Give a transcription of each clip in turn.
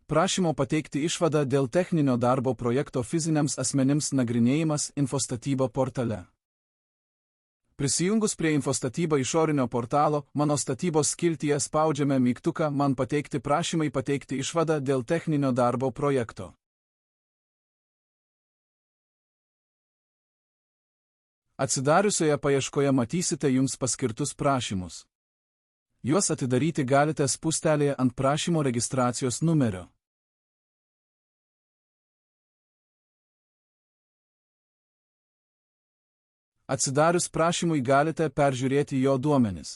Prašymo pateikti išvadą dėl techninio darbo projekto fiziniams asmenims nagrinėjimas Infostatyba portale. Prisijungus prie Infostatyba išorinio portalo, mano statybos skiltyje spaudžiame mygtuką Man pateikti prašymai pateikti išvadą dėl techninio darbo projekto. Atsidariusioje paieškoje matysite jums paskirtus prašymus. Juos atidaryti galite spustelėje ant prašymo registracijos numerio. Atsidarius prašymui galite peržiūrėti jo duomenis.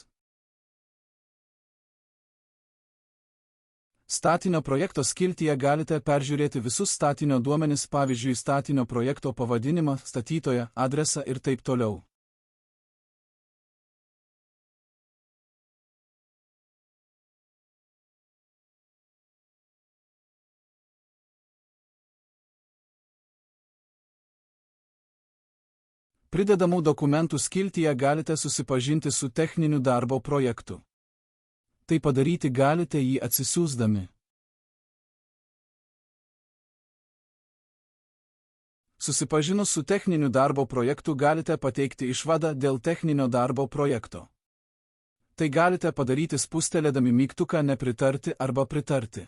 Statinio projekto skiltyje galite peržiūrėti visus statinio duomenis, pavyzdžiui, statinio projekto pavadinimą, statytoją, adresą ir taip toliau. Pridedamų dokumentų skiltyje galite susipažinti su techniniu darbo projektu. Tai padaryti galite jį atsisiųsdami. Susipažinus su techniniu darbo projektu galite pateikti išvadą dėl techninio darbo projekto. Tai galite padaryti spustelėdami mygtuką Nepritarti arba Pritarti.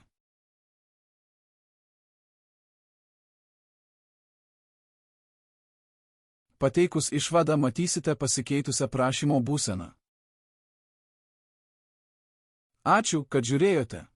Pateikus išvadą matysite pasikeitusią prašymo būseną. Ačiū, kad žiūrėjote.